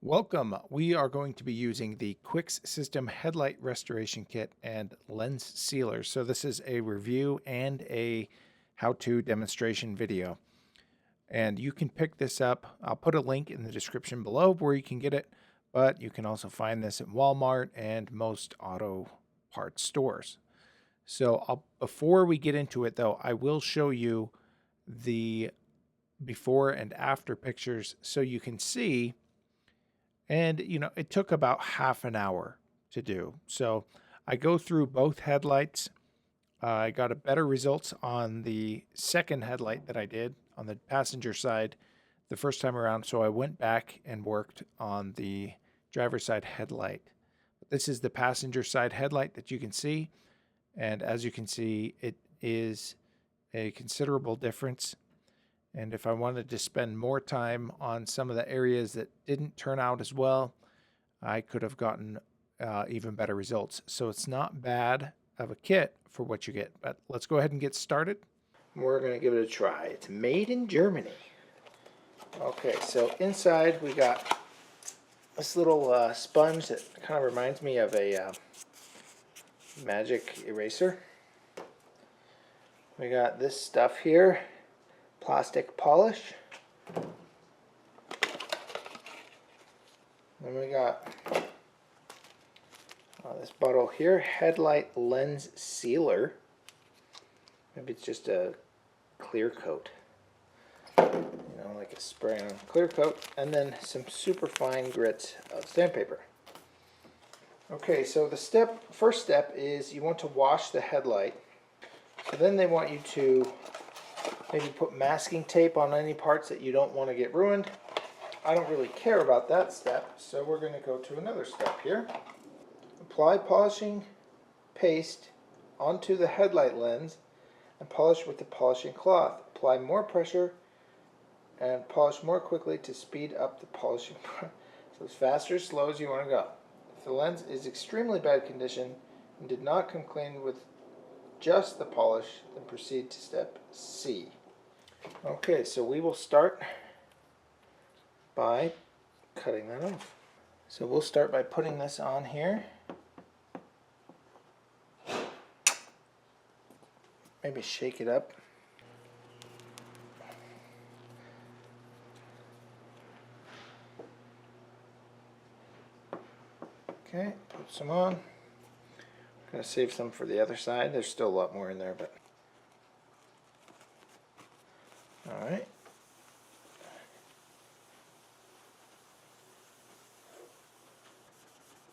Welcome. We are going to be using the Quix System Headlight Restoration Kit and Lens Sealer. So this is a review and a how-to demonstration video. And you can pick this up. I'll put a link in the description below where you can get it, but you can also find this at Walmart and most auto parts stores. So before we get into it though, I will show you the before and after pictures so you can see. And, it took about half an hour to do. So I go through both headlights. I got a better results on the second headlight that I did on the passenger side the first time around. So I went back and worked on the driver's side headlight. This is the passenger side headlight that you can see. And as you can see, it is a considerable difference. And if I wanted to spend more time on some of the areas that didn't turn out as well, I could have gotten even better results. So it's not bad of a kit for what you get. But let's go ahead and get started. We're going to give it a try. It's made in Germany. Okay, so inside we got this little sponge that kind of reminds me of a magic eraser. We got this stuff here. Plastic polish. Then we got this bottle here, headlight lens sealer. Maybe it's just a clear coat, like a spray on clear coat, and then some super fine grits of sandpaper. Okay, so the first step is you want to wash the headlight. So then they want you to maybe put masking tape on any parts that you don't want to get ruined. I don't really care about that step, so we're going to go to another step here. Apply polishing paste onto the headlight lens and polish with the polishing cloth. Apply more pressure and polish more quickly to speed up the polishing. So as fast or slow as you want to go. If the lens is extremely bad condition and did not come clean with just the polish, then proceed to step C. Okay, so we will start by cutting that off. So we'll start by putting this on here. Maybe shake it up. Okay, put some on. I'm going to save some for the other side. There's still a lot more in there, but alright.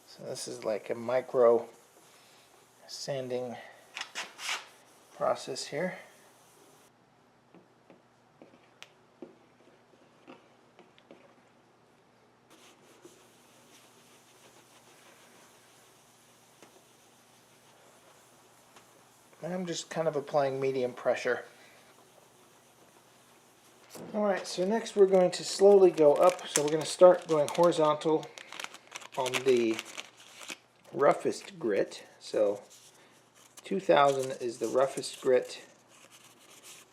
So this is like a micro sanding process here. I'm just kind of applying medium pressure. Alright, so next we're going to slowly go up. So we're going to start going horizontal on the roughest grit. So 2000 is the roughest grit.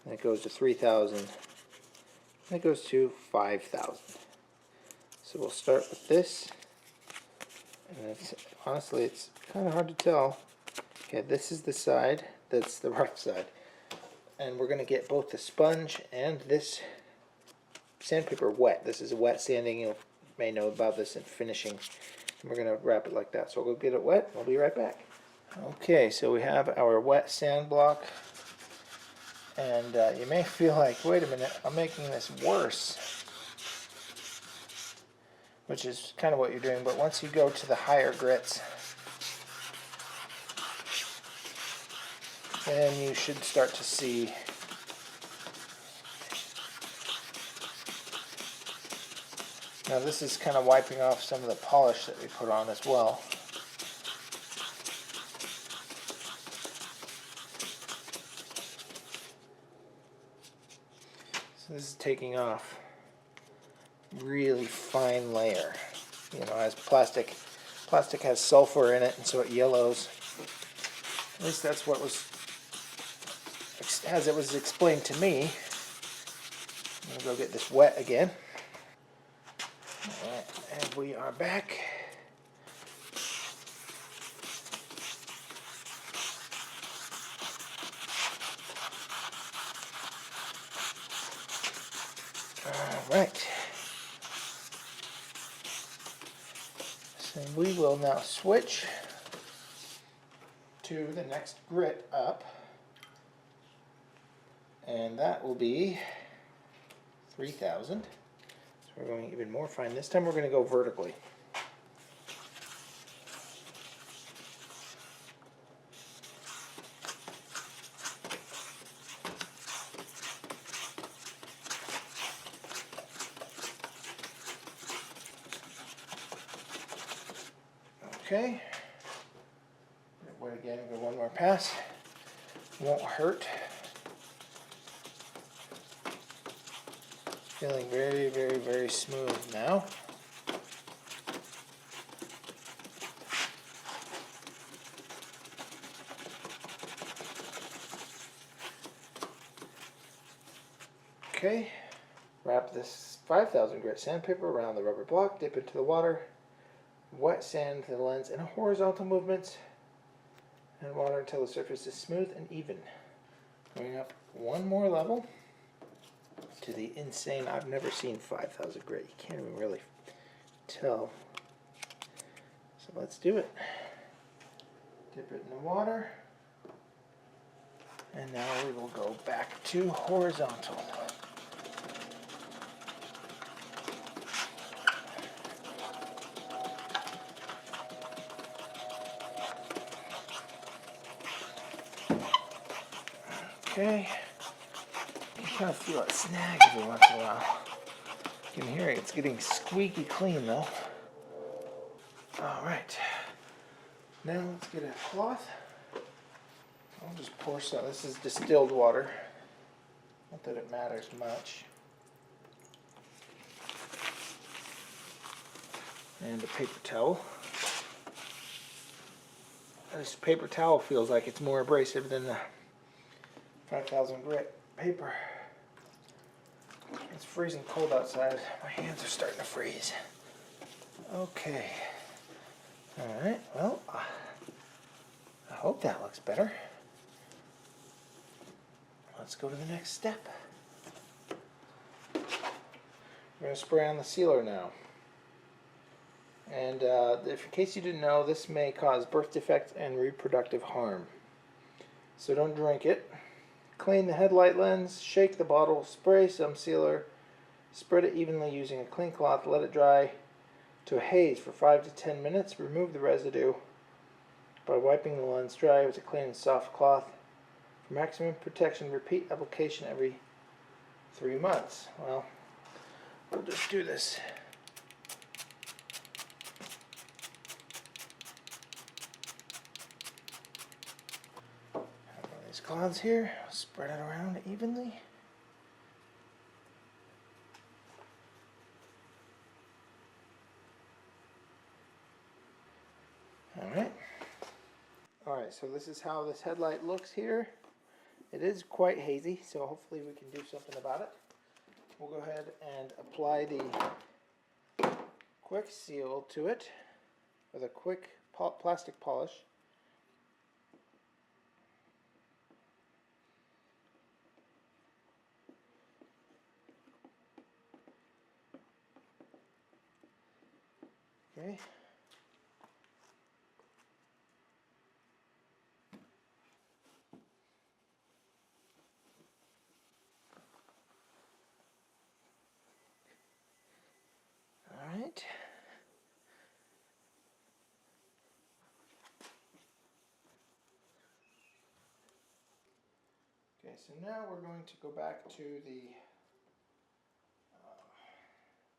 And it goes to 3000. And it goes to 5000. So we'll start with this. And honestly, it's kind of hard to tell. Okay, this is the side. That's the rough side. And we're going to get both the sponge and this sandpaper wet. This is wet sanding. You may know about this in finishing. And we're going to wrap it like that. So we'll go get it wet. We'll be right back. Okay, so we have our wet sand block. And you may feel like, wait a minute, I'm making this worse. Which is kind of what you're doing. But once you go to the higher grits, then you should start to see now this is kind of wiping off some of the polish that we put on as well. So this is taking off really fine layer. As plastic has sulfur in it, and so it yellows. At least that's what was, as it was explained to me. I'm going to go get this wet again. Alright. And we are back. All right. So we will now switch to the next grit up. And that will be 3,000. So we're going even more fine. This time we're going to go vertically. Okay. Wait again, go one more pass. Won't hurt. Feeling very, very, very smooth now. Okay, wrap this 5,000 grit sandpaper around the rubber block, dip into the water, wet sand the lens in a horizontal movement, and water until the surface is smooth and even. Going up one more level to the insane, I've never seen 5,000 grit, you can't even really tell. So let's do it. Dip it in the water, and now we will go back to horizontal. Okay, you kind of feel it snag every once in a while. You can hear it, it's getting squeaky clean though. Alright, now let's get a cloth. I'll just pour some, this is distilled water. Not that it matters much. And a paper towel. This paper towel feels like it's more abrasive than the 5,000 grit paper. It's freezing cold outside. My hands are starting to freeze. Okay. Alright, well, I hope that looks better. Let's go to the next step. We're going to spray on the sealer now. And if in case you didn't know, this may cause birth defects and reproductive harm. So don't drink it. Clean the headlight lens, shake the bottle, spray some sealer, spread it evenly using a clean cloth, let it dry to a haze for 5 to 10 minutes. Remove the residue by wiping the lens dry with a clean and soft cloth. For maximum protection, repeat application every 3 months. Well, we'll just do this. These cloths here, spread it around evenly. Alright, so this is how this headlight looks here. It is quite hazy, so hopefully we can do something about it. We'll go ahead and apply the quick seal to it with a quick plastic polish. Okay. All right. Okay, so now we're going to go back to the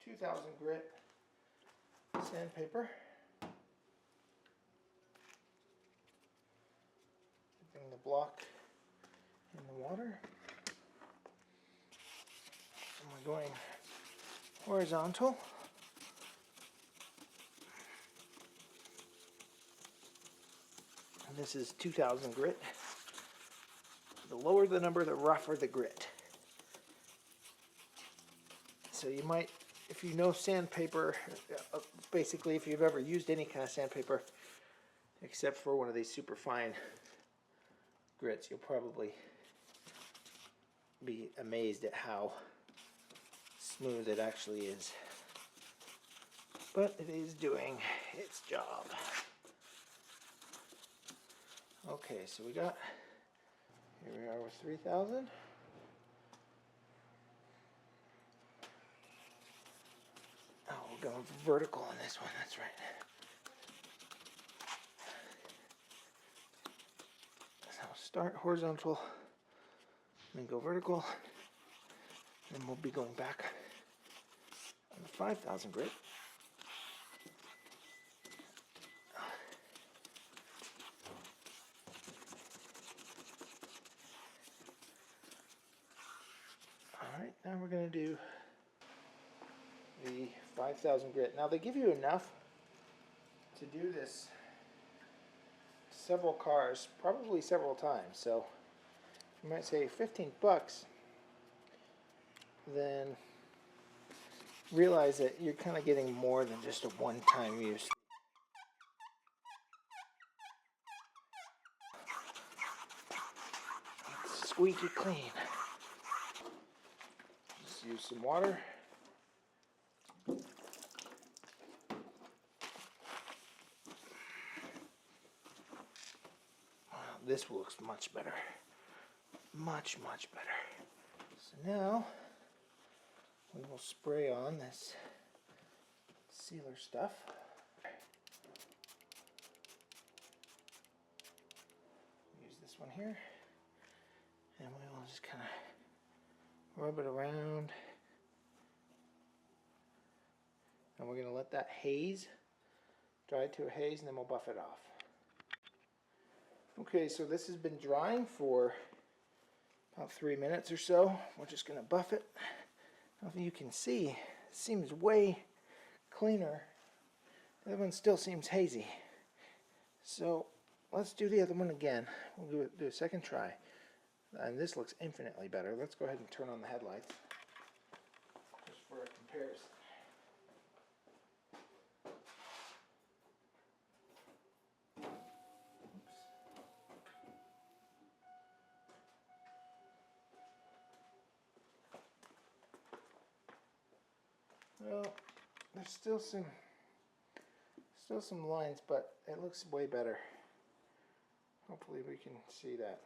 2000 grit sandpaper. Dipping the block in the water. And we're going horizontal. And this is 2000 grit. The lower the number, the rougher the grit. So you might, if if you know sandpaper, basically if you've ever used any kind of sandpaper, except for one of these super fine grits, you'll probably be amazed at how smooth it actually is. But it is doing its job. Okay, so here we are with 3,000. Oh, we're going vertical on this one, that's right. So start horizontal, then go vertical, and we'll be going back on the 5,000 grit. Alright, now we're going to do the 5,000 grit. Now they give you enough to do this several cars, probably several times. So you might say 15 bucks, then realize that you're kind of getting more than just a one-time use. It's squeaky clean. Just use some water. This looks much better. Much better. So now we will spray on this sealer stuff. Use this one here. And we will just kind of rub it around. And we're going to let that haze dry to a haze, and then we'll buff it off. Okay, so this has been drying for about 3 minutes or so. We're just going to buff it. Now, if you can see, it seems way cleaner. The other one still seems hazy. So let's do the other one again. We'll do a second try. And this looks infinitely better. Let's go ahead and turn on the headlights just for a comparison. Well, there's still some lines, but it looks way better. Hopefully we can see that.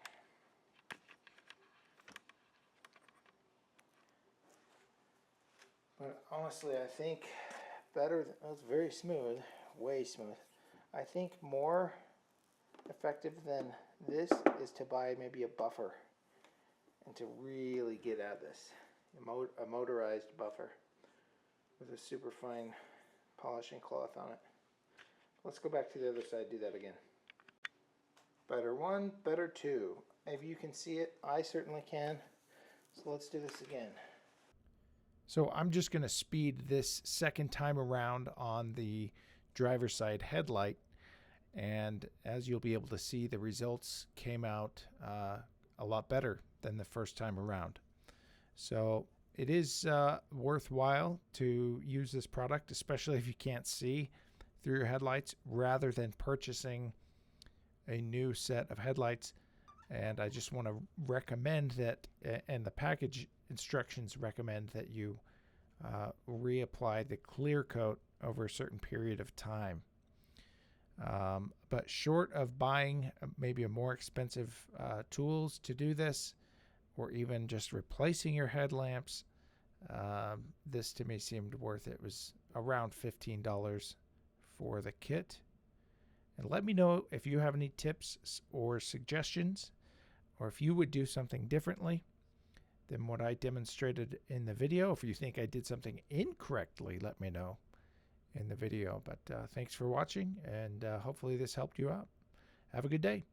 But honestly, I think better, it's very smooth, way smooth. I think more effective than this is to buy maybe a buffer and to really get at this, a motorized buffer with a super fine polishing cloth on it. Let's go back to the other side, do that again. Better one, better two. If you can see it, I certainly can. So let's do this again. So I'm just going to speed this second time around on the driver's side headlight, and as you'll be able to see, the results came out a lot better than the first time around. So it is worthwhile to use this product, especially if you can't see through your headlights, rather than purchasing a new set of headlights. And I just want to recommend that, and the package instructions recommend that you reapply the clear coat over a certain period of time. But short of buying maybe a more expensive tools to do this, or even just replacing your headlamps, this to me seemed worth it. It was around $15 for the kit. And let me know if you have any tips or suggestions, or if you would do something differently than what I demonstrated in the video. If you think I did something incorrectly, let me know in the video. But thanks for watching, and hopefully this helped you out. Have a good day.